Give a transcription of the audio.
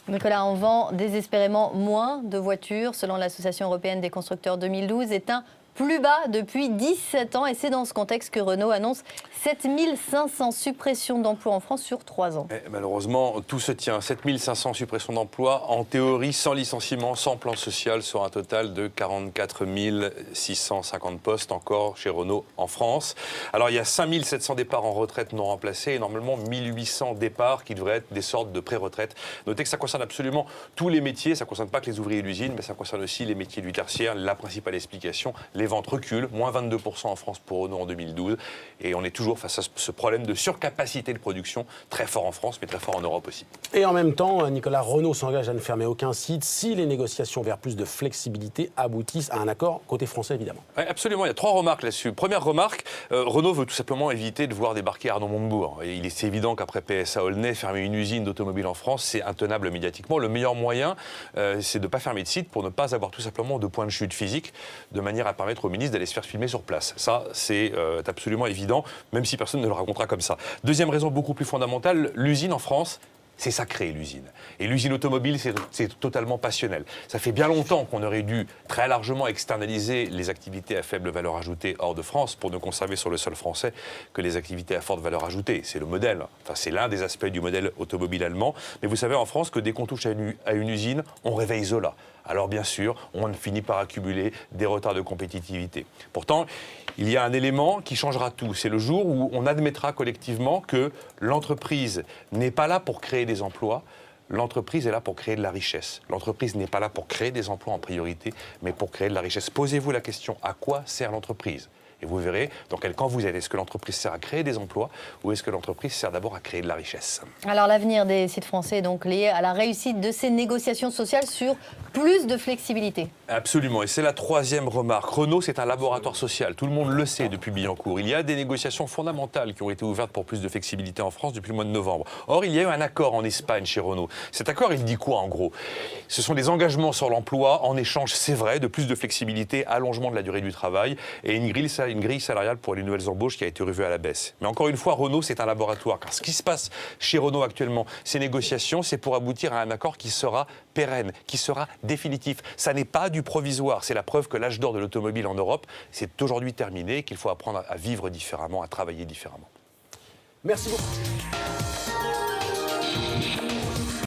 Nicolas, on vend désespérément moins de voitures. Selon l'Association européenne des constructeurs, 2012 est un plus bas depuis 17 ans. Et c'est dans ce contexte que Renault annonce 7500 suppressions d'emplois en France sur 3 ans. Et malheureusement, tout se tient. 7500 suppressions d'emplois, en théorie, sans licenciement, sans plan social, sur un total de 44 650 postes encore chez Renault en France. Alors, il y a 5700 départs en retraite non remplacés et normalement 1800 départs qui devraient être des sortes de pré-retraite. Notez que ça concerne absolument tous les métiers. Ça ne concerne pas que les ouvriers d'usine, mais ça concerne aussi les métiers du tertiaire. La principale explication, les ventes reculent, moins 22% en France pour Renault en 2012. Et on est toujours face à ce problème de surcapacité de production, très fort en France, mais très fort en Europe aussi. Et en même temps, Nicolas, Renault s'engage à ne fermer aucun site si les négociations vers plus de flexibilité aboutissent à un accord côté français, évidemment. Oui, absolument. Il y a 3 remarques là-dessus. Première remarque, Renault veut tout simplement éviter de voir débarquer Arnaud Montebourg. C'est évident qu'après PSA Aulnay, fermer une usine d'automobile en France, c'est intenable médiatiquement. Le meilleur moyen, c'est de ne pas fermer de site pour ne pas avoir tout simplement de point de chute physique, de manière à permettre au ministre d'aller se faire filmer sur place. Ça, c'est absolument évident, même si personne ne le racontera comme ça. Deuxième raison beaucoup plus fondamentale, l'usine en France, c'est sacré, l'usine. Et l'usine automobile, c'est totalement passionnel. Ça fait bien longtemps qu'on aurait dû très largement externaliser les activités à faible valeur ajoutée hors de France pour ne conserver sur le sol français que les activités à forte valeur ajoutée. C'est le modèle. Enfin, c'est l'un des aspects du modèle automobile allemand. Mais vous savez, en France, que dès qu'on touche à une usine, on réveille Zola. Alors bien sûr, on finit par accumuler des retards de compétitivité. Pourtant, il y a un élément qui changera tout. C'est le jour où on admettra collectivement que l'entreprise n'est pas là pour créer des emplois. L'entreprise est là pour créer de la richesse. L'entreprise n'est pas là pour créer des emplois en priorité, mais pour créer de la richesse. Posez-vous la question, à quoi sert l'entreprise ? Et vous verrez dans quel camp vous êtes. Est-ce que l'entreprise sert à créer des emplois ou est-ce que l'entreprise sert d'abord à créer de la richesse ? Alors l'avenir des sites français est donc lié à la réussite de ces négociations sociales sur plus de flexibilité. Absolument, et c'est la troisième remarque. Renault, c'est un laboratoire social. Tout le monde le sait depuis Billancourt. Il y a des négociations fondamentales qui ont été ouvertes pour plus de flexibilité en France depuis le mois de novembre. Or, il y a eu un accord en Espagne chez Renault. Cet accord, il dit quoi en gros ? Ce sont des engagements sur l'emploi en échange, c'est vrai, de plus de flexibilité, allongement de la durée du travail et une grille salariale pour les nouvelles embauches qui a été revue à la baisse. Mais encore une fois, Renault, c'est un laboratoire. Car ce qui se passe chez Renault actuellement, ces négociations, c'est pour aboutir à un accord qui sera pérenne, qui sera définitif. Ça n'est pas du provisoire. C'est la preuve que l'âge d'or de l'automobile en Europe, c'est aujourd'hui terminé et qu'il faut apprendre à vivre différemment, à travailler différemment. Merci beaucoup.